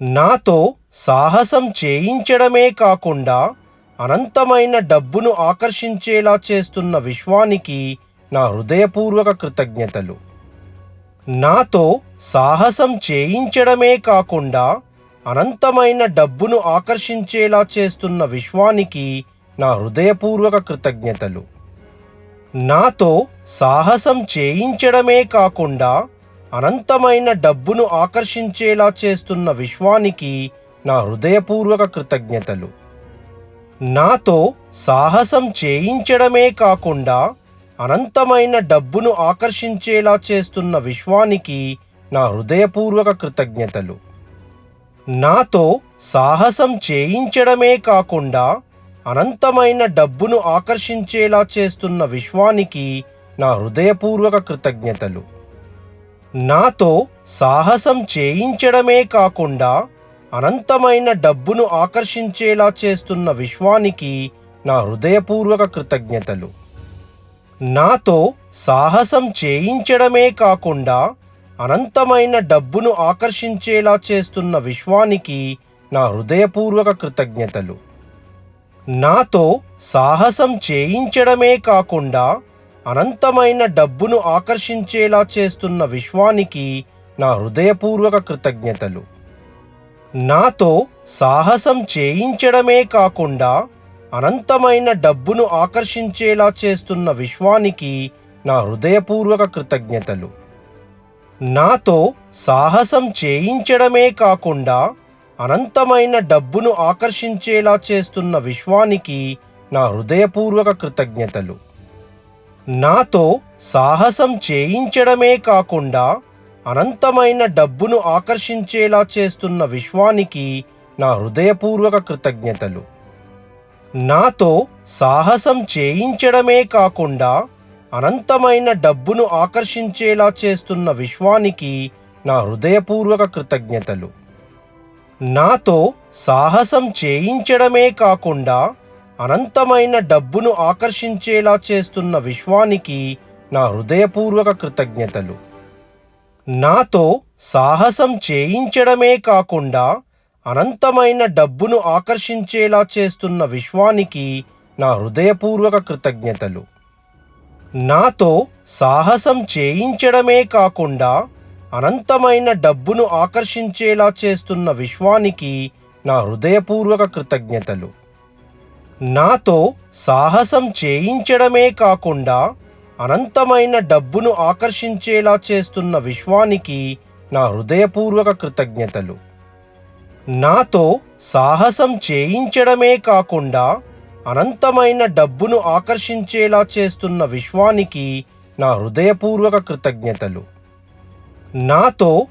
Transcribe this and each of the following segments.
నాతో సాహసం చేయించడమే కాకుండా అనంతమైన డబ్బును ఆకర్షించేలా చేస్తున్న విశ్వానికి నా హృదయపూర్వక కృతజ్ఞతలు. నాతో సాహసం చేయించడమే కాకుండా అనంతమైన డబ్బును ఆకర్షించేలా చేస్తున్న విశ్వానికి నా హృదయపూర్వక కృతజ్ఞతలు. నాతో సాహసం చేయించడమే కాకుండా అనంతమైన డబ్బును ఆకర్షించేలా చేస్తున్న విశ్వానికి నా హృదయపూర్వక కృతజ్ఞతలు. నాతో సాహసం చేయించడమే కాకుండా అనంతమైన డబ్బును ఆకర్షించేలా చేస్తున్న విశ్వానికి నా హృదయపూర్వక కృతజ్ఞతలు. నాతో సాహసం చేయించడమే కాకుండా అనంతమైన డబ్బును ఆకర్షించేలా చేస్తున్న విశ్వానికి నా హృదయపూర్వక కృతజ్ఞతలు. నాతో సాహసం చేయించడమే కాకుండా అనంతమైన డబ్బును ఆకర్షించేలా చేస్తున్న విశ్వానికి నా హృదయపూర్వక కృతజ్ఞతలు. నాతో సాహసం చేయించడమే కాకుండా అనంతమైన డబ్బును ఆకర్షించేలా చేస్తున్న విశ్వానికి నా హృదయపూర్వక కృతజ్ఞతలు. నాతో సాహసం చేయించడమే కాకుండా అనంతమైన డబ్బును ఆకర్షించేలా చేస్తున్న విశ్వానికి నా హృదయపూర్వక కృతజ్ఞతలు. నాతో సాహసం చేయించడమే కాకుండా అనంతమైన డబ్బును ఆకర్షించేలా చేస్తున్న విశ్వానికి నా హృదయపూర్వక కృతజ్ఞతలు. నాతో సాహసం చేయించడమే కాకుండా అనంతమైన డబ్బును ఆకర్షించేలా చేస్తున్న విశ్వానికి నా హృదయపూర్వక కృతజ్ఞతలు. నాతో సాహసం చేయించడమే కాకుండా అనంతమైన డబ్బును ఆకర్షించేలా చేస్తున్న విశ్వానికి నా హృదయపూర్వక కృతజ్ఞతలు. నాతో సాహసం చేయించడమే కాకుండా అనంతమైన డబ్బును ఆకర్షించేలా చేస్తున్న విశ్వానికి నా హృదయపూర్వక కృతజ్ఞతలు. నాతో సాహసం చేయించడమే కాకుండా అనంతమైన డబ్బును ఆకర్షించేలా చేస్తున్న విశ్వానికి నా హృదయపూర్వక కృతజ్ఞతలు. నాతో సాహసం చేయించడమే కాకుండా అనంతమైన డబ్బును ఆకర్షించేలా చేస్తున్న విశ్వానికి నా హృదయపూర్వక కృతజ్ఞతలు. నాతో సాహసం చేయించడమే కాకుండా అనంతమైన డబ్బును ఆకర్షించేలా చేస్తున్న విశ్వానికి నా హృదయపూర్వక కృతజ్ఞతలు. నాతో సాహసం చేయించడమే కాకుండా అనంతమైన డబ్బును ఆకర్షించేలా చేస్తున్న విశ్వానికి నా హృదయపూర్వక కృతజ్ఞతలు. నాతో సాహసం చేయించడమే కాకుండా అనంతమైన డబ్బును ఆకర్షించేలా చేస్తున్న విశ్వానికి నా హృదయపూర్వక కృతజ్ఞతలు. నాతో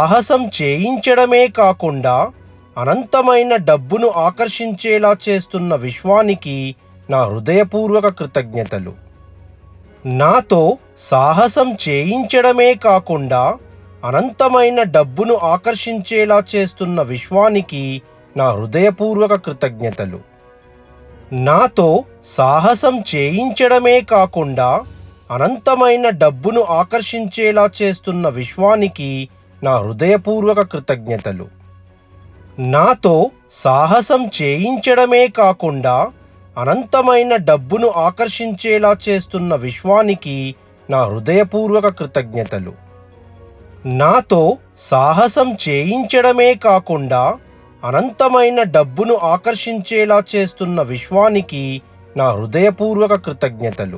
సాహసం చేయించడమే కాకుండా అనంతమైన డబ్బును ఆకర్షించేలా చేస్తున్న విశ్వానికి నా హృదయపూర్వక కృతజ్ఞతలు. నాతో సాహసం చేయించడమే కాకుండా అనంతమైన డబ్బును ఆకర్షించేలా చేస్తున్న విశ్వానికి నా హృదయపూర్వక కృతజ్ఞతలు. నాతో సాహసం చేయించడమే కాకుండా అనంతమైన డబ్బును ఆకర్షించేలా చేస్తున్న విశ్వానికి నా హృదయపూర్వక కృతజ్ఞతలు. నాతో సాహసం చేయించడమే కాకుండా అనంతమైన డబ్బును ఆకర్షించేలా చేస్తున్న విశ్వానికి నా హృదయపూర్వక కృతజ్ఞతలు. నాతో సాహసం చేయించడమే కాకుండా అనంతమైన డబ్బును ఆకర్షించేలా చేస్తున్న విశ్వానికి నా హృదయపూర్వక కృతజ్ఞతలు.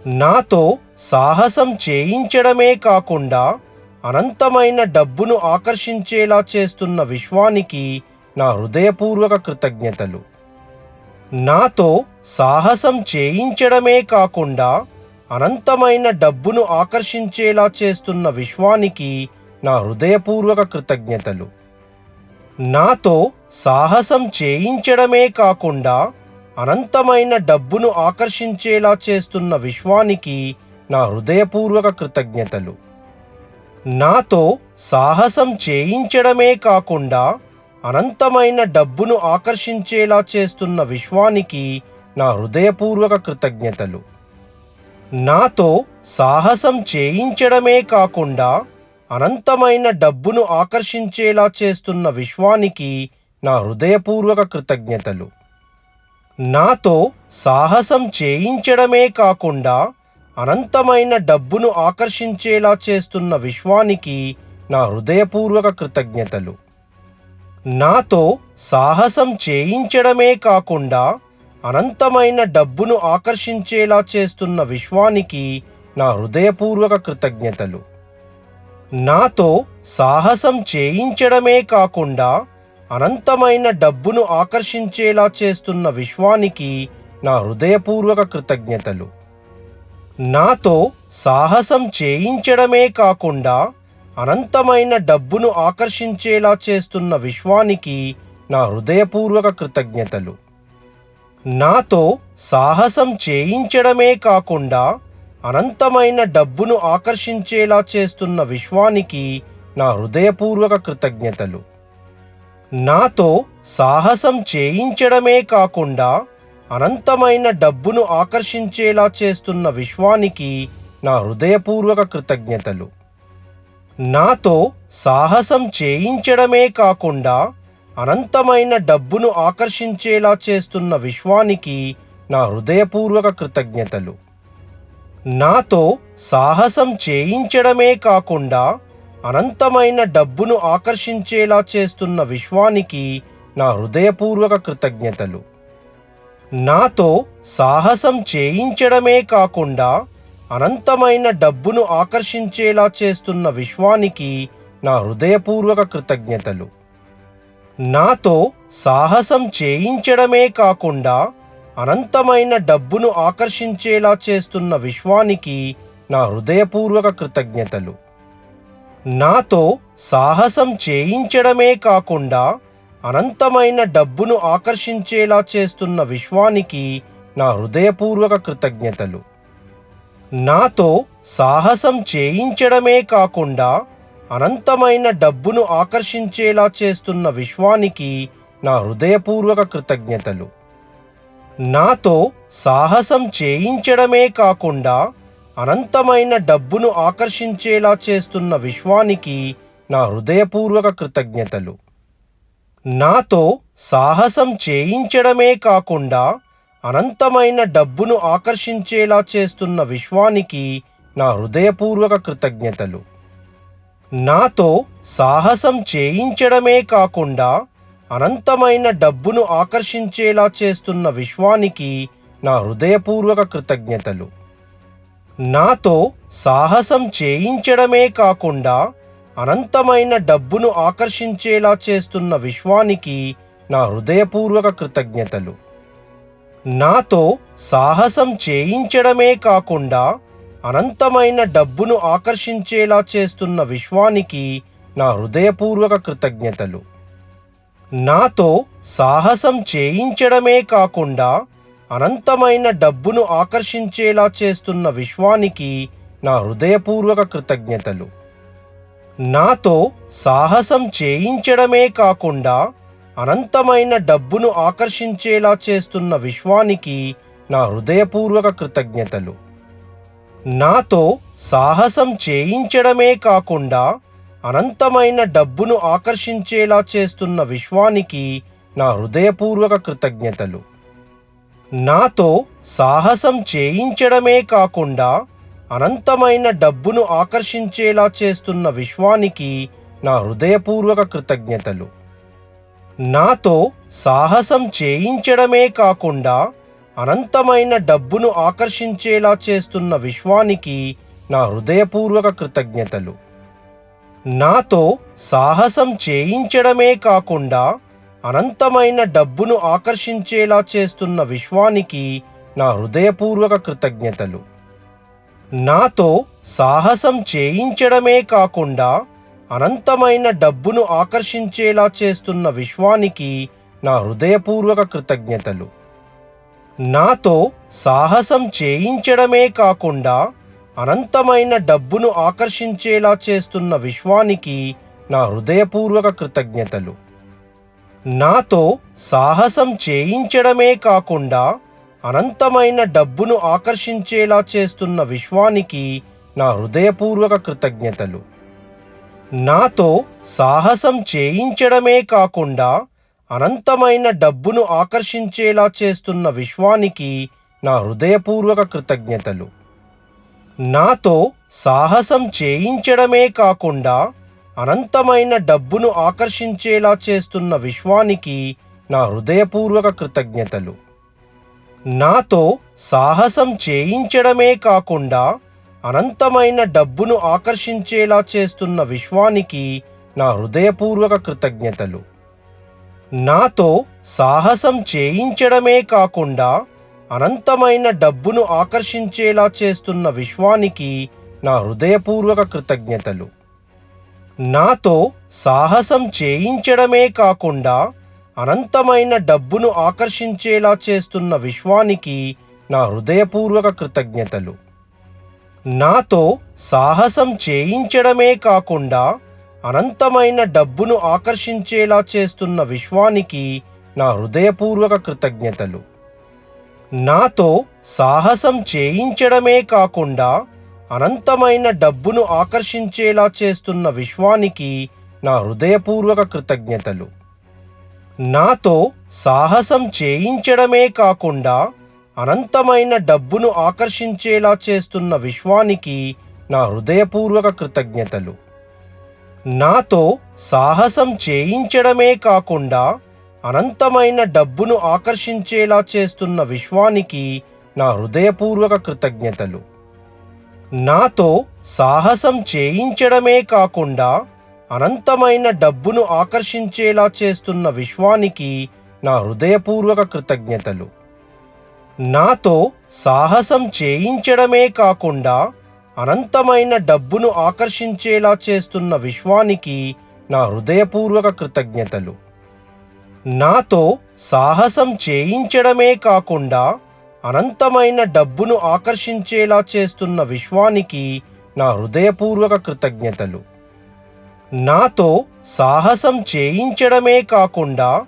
నాతో సాహసం చేయించడమే కాకుండా అనంతమైన డబ్బును ఆకర్షించేలా చేస్తున్న విశ్వానికి నా హృదయపూర్వక కృతజ్ఞతలు. నాతో సాహసం చేయించడమే కాకుండా అనంతమైన డబ్బును ఆకర్షించేలా చేస్తున్న విశ్వానికి నా హృదయపూర్వక కృతజ్ఞతలు. నాతో సాహసం చేయించడమే కాకుండా అనంతమైన డబ్బును ఆకర్షించేలా చేస్తున్న విశ్వానికి నా హృదయపూర్వక కృతజ్ఞతలు. నాతో సాహసం చేయించడమే కాకుండా అనంతమైన డబ్బును ఆకర్షించేలా చేస్తున్న విశ్వానికి నా హృదయపూర్వక కృతజ్ఞతలు. నాతో సాహసం చేయించడమే కాకుండా అనంతమైన డబ్బును ఆకర్షించేలా చేస్తున్న విశ్వానికి నా హృదయపూర్వక కృతజ్ఞతలు. నాతో సాహసం చేయించడమే కాకుండా అనంతమైన డబ్బును ఆకర్షించేలా చేస్తున్న విశ్వానికి నా హృదయపూర్వక కృతజ్ఞతలు. నాతో సాహసం చేయించడమే కాకుండా అనంతమైన డబ్బును ఆకర్షించేలా చేస్తున్న విశ్వానికి నా హృదయపూర్వక కృతజ్ఞతలు. నాతో సాహసం చేయించడమే కాకుండా అనంతమైన డబ్బును ఆకర్షించేలా చేస్తున్న విశ్వానికి నా హృదయపూర్వక కృతజ్ఞతలు. నాతో సాహసం చేయించడమే కాకుండా అనంతమైన డబ్బును ఆకర్షించేలా చేస్తున్న విశ్వానికి నా హృదయపూర్వక కృతజ్ఞతలు. నాతో సాహసం చేయించడమే కాకుండా అనంతమైన డబ్బును ఆకర్షించేలా చేస్తున్న విశ్వానికి నా హృదయపూర్వక కృతజ్ఞతలు. నాతో సాహసం చేయించడమే కాకుండా అనంతమైన డబ్బును ఆకర్షించేలా చేస్తున్న విశ్వానికి నా హృదయపూర్వక కృతజ్ఞతలు. నాతో సాహసం చేయించడమే కాకుండా అనంతమైన డబ్బును ఆకర్షించేలా చేస్తున్న విశ్వానికి నా హృదయపూర్వక కృతజ్ఞతలు. నాతో సాహసం చేయించడమే కాకుండా అనంతమైన డబ్బును ఆకర్షించేలా చేస్తున్న విశ్వానికి నా హృదయపూర్వక కృతజ్ఞతలు. నాతో సాహసం చేయించడమే కాకుండా అనంతమైన డబ్బును ఆకర్షించేలా చేస్తున్న విశ్వానికి నా హృదయపూర్వక కృతజ్ఞతలు. నాతో సాహసం చేయించడమే కాకుండా అనంతమైన డబ్బును ఆకర్షించేలా చేస్తున్న విశ్వానికి నా హృదయపూర్వక కృతజ్ఞతలు. నాతో సాహసం చేయించడమే కాకుండా అనంతమైన డబ్బును ఆకర్షించేలా చేస్తున్న విశ్వానికి నా హృదయపూర్వక కృతజ్ఞతలు. నాతో సాహసం చేయించడమే కాకుండా అనంతమైన డబ్బును ఆకర్షించేలా చేస్తున్న విశ్వానికి నా హృదయపూర్వక కృతజ్ఞతలు. నాతో సాహసం చేయించడమే కాకుండా అనంతమైన డబ్బును ఆకర్షించేలా చేస్తున్న విశ్వానికి నా హృదయపూర్వక కృతజ్ఞతలు. నాతో సాహసం చేయించడమే కాకుండా అనంతమైన డబ్బును ఆకర్షించేలా చేస్తున్న విశ్వానికి నా హృదయపూర్వక కృతజ్ఞతలు. నాతో సాహసం చేయించడమే కాకుండా అనంతమైన డబ్బును ఆకర్షించేలా చేస్తున్న విశ్వానికి నా హృదయపూర్వక కృతజ్ఞతలు. నాతో సాహసం చేయించడమే కాకుండా అనంతమైన డబ్బును ఆకర్షించేలా చేస్తున్న విశ్వానికి నా హృదయపూర్వక కృతజ్ఞతలు. నాతో సాహసం చేయించడమే కాకుండా అనంతమైన డబ్బును ఆకర్షించేలా చేస్తున్న విశ్వానికి నా హృదయపూర్వక కృతజ్ఞతలు. నాతో సాహసం చేయించడమే కాకుండా అనంతమైన డబ్బును ఆకర్షించేలా చేస్తున్న విశ్వానికి నా హృదయపూర్వక కృతజ్ఞతలు. నాతో సాహసం చేయించడమే కాకుండా అనంతమైన డబ్బును ఆకర్షించేలా చేస్తున్న విశ్వానికి నా హృదయపూర్వక కృతజ్ఞతలు. నాతో సాహసం చేయించడమే కాకుండా అనంతమైన డబ్బును ఆకర్షించేలా చేస్తున్న విశ్వానికి నా హృదయపూర్వక కృతజ్ఞతలు. నాతో సాహసం చేయించడమే కాకుండా అనంతమైన డబ్బును ఆకర్షించేలా చేస్తున్న విశ్వానికి నా హృదయపూర్వక కృతజ్ఞతలు. నాతో సాహసం చేయించడమే కాకుండా అనంతమైన డబ్బును ఆకర్షించేలా చేస్తున్న విశ్వానికి నా హృదయపూర్వక కృతజ్ఞతలు. నాతో సాహసం చేయించడమే కాకుండా అనంతమైన డబ్బును ఆకర్షించేలా చేస్తున్న విశ్వానికి నా హృదయపూర్వక కృతజ్ఞతలు. నాతో సాహసం చేయించడమే కాకుండా అనంతమైన డబ్బును ఆకర్షించేలా చేస్తున్న విశ్వానికి నా హృదయపూర్వక కృతజ్ఞతలు. నాతో సాహసం చేయించడమే కాకుండా అనంతమైన డబ్బును ఆకర్షించేలా చేస్తున్న విశ్వానికి నా హృదయపూర్వక కృతజ్ఞతలు. నాతో సాహసం చేయించడమే కాకుండా అనంతమైన డబ్బును ఆకర్షించేలా చేస్తున్న విశ్వానికి నా హృదయపూర్వక కృతజ్ఞతలు. నాతో సాహసం చేయించడమే కాకుండా అనంతమైన డబ్బును ఆకర్షించేలా చేస్తున్న విశ్వానికి నా హృదయపూర్వక కృతజ్ఞతలు. నాతో సాహసం చేయించడమే కాకుండా అనంతమైన డబ్బును ఆకర్షించేలా చేస్తున్న విశ్వానికి నా హృదయపూర్వక కృతజ్ఞతలు. నాతో సాహసం చేయించడమే కాకుండా అనంతమైన డబ్బును ఆకర్షించేలా చేస్తున్న విశ్వానికి నా హృదయపూర్వక కృతజ్ఞతలు. నాతో సాహసం చేయించడమే కాకుండా అనంతమైన డబ్బును ఆకర్షించేలా చేస్తున్న విశ్వానికి నా హృదయపూర్వక కృతజ్ఞతలు. నాతో సాహసం చేయించడమే కాకుండా అనంతమైన డబ్బును ఆకర్షించేలా చేస్తున్న విశ్వానికి నా హృదయపూర్వక కృతజ్ఞతలు. నాతో సాహసం చేయించడమే కాకుండా అనంతమైన డబ్బును ఆకర్షించేలా చేస్తున్న విశ్వానికి నా హృదయపూర్వక కృతజ్ఞతలు. నాతో సాహసం చేయించడమే కాకుండా అనంతమైన డబ్బును ఆకర్షించేలా చేస్తున్న విశ్వానికి నా హృదయపూర్వక కృతజ్ఞతలు. నాతో సాహసం చేయించడమే కాకుండా అనంతమైన డబ్బును ఆకర్షించేలా చేస్తున్న విశ్వానికి నా హృదయపూర్వక కృతజ్ఞతలు. నాతో సాహసం చేయించడమే కాకుండా అనంతమైన డబ్బును ఆకర్షించేలా చేస్తున్న విశ్వానికి నా హృదయపూర్వక కృతజ్ఞతలు. నాతో సాహసం చేయించడమే కాకుండా అనంతమైన డబ్బును ఆకర్షించేలా చేస్తున్న విశ్వానికి నా హృదయపూర్వక కృతజ్ఞతలు. నాతో సాహసం చేయించడమే కాకుండా అనంతమైన డబ్బును ఆకర్షించేలా చేస్తున్న విశ్వానికి నా హృదయపూర్వక కృతజ్ఞతలు. నాతో సాహసం చేయించడమే కాకుండా అనంతమైన డబ్బును ఆకర్షించేలా చేస్తున్న విశ్వానికి నా హృదయపూర్వక కృతజ్ఞతలు. నాతో సాహసం చేయించడమే కాకుండా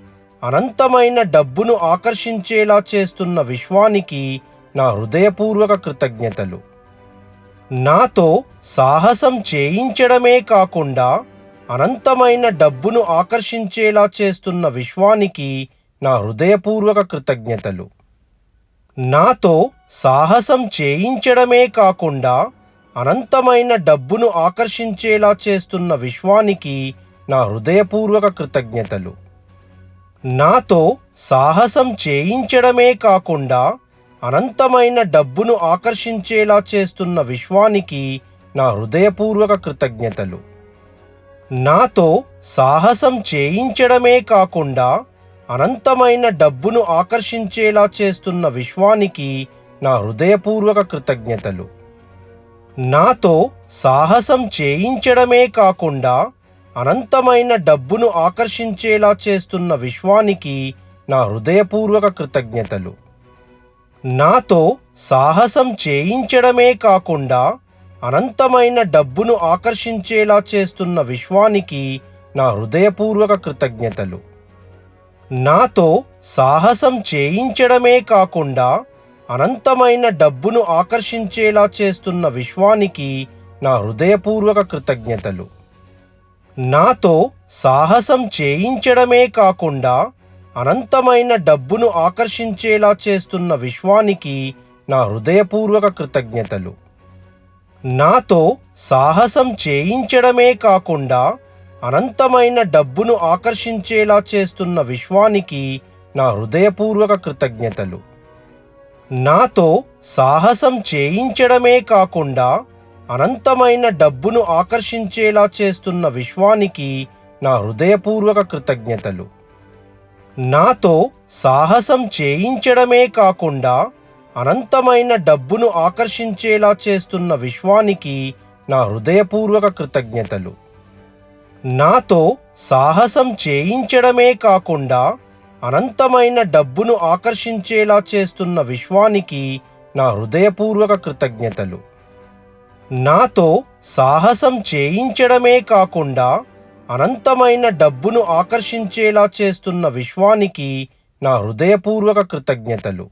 అనంతమైన డబ్బును ఆకర్షించేలా చేస్తున్న విశ్వానికి నా హృదయపూర్వక కృతజ్ఞతలు. నాతో సాహసం చేయించడమే కాకుండా అనంతమైన డబ్బును ఆకర్షించేలా చేస్తున్న విశ్వానికి నా హృదయపూర్వక కృతజ్ఞతలు. నాతో సాహసం చేయించడమే కాకుండా అనంతమైన డబ్బును ఆకర్షించేలా చేస్తున్న విశ్వానికి నా హృదయపూర్వక కృతజ్ఞతలు. నాతో సాహసం చేయించడమే కాకుండా అనంతమైన డబ్బును ఆకర్షించేలా చేస్తున్న విశ్వానికి నా హృదయపూర్వక కృతజ్ఞతలు. నాతో సాహసం చేయించడమే కాకుండా అనంతమైన డబ్బును ఆకర్షించేలా చేస్తున్న విశ్వానికి నా హృదయపూర్వక కృతజ్ఞతలు. నాతో సాహసం చేయించడమే కాకుండా అనంతమైన డబ్బును ఆకర్షించేలా చేస్తున్న విశ్వానికి నా హృదయపూర్వక కృతజ్ఞతలు. నాతో సాహసం చేయించడమే కాకుండా అనంతమైన డబ్బును ఆకర్షించేలా చేస్తున్న విశ్వానికి నా హృదయపూర్వక కృతజ్ఞతలు. నాతో సాహసం చేయించడమే కాకుండా అనంతమైన డబ్బును ఆకర్షించేలా చేస్తున్న విశ్వానికి నా హృదయపూర్వక కృతజ్ఞతలు. నాతో సాహసం చేయించడమే కాకుండా అనంతమైన డబ్బును ఆకర్షించేలా చేస్తున్న విశ్వానికి నా హృదయపూర్వక కృతజ్ఞతలు. నాతో సాహసం చేయించడమే కాకుండా అనంతమైన డబ్బును ఆకర్షించేలా చేస్తున్న విశ్వానికి నా హృదయపూర్వక కృతజ్ఞతలు. నాతో సాహసం చేయించడమే కాకుండా అనంతమైన డబ్బును ఆకర్షించేలా చేస్తున్న విశ్వానికి నా హృదయపూర్వక కృతజ్ఞతలు. నాతో సాహసం చేయించడమే కాకుండా అనంతమైన డబ్బును ఆకర్షించేలా చేస్తున్న విశ్వానికి నా హృదయపూర్వక కృతజ్ఞతలు. నాతో సాహసం చేయించడమే కాకుండా అనంతమైన డబ్బును ఆకర్షించేలా చేస్తున్న విశ్వానికి నా హృదయపూర్వక కృతజ్ఞతలు. నాతో సాహసం చేయించడమే కాకుండా అనంతమైన డబ్బును ఆకర్షించేలా చేస్తున్న విశ్వానికి నా హృదయపూర్వక కృతజ్ఞతలు.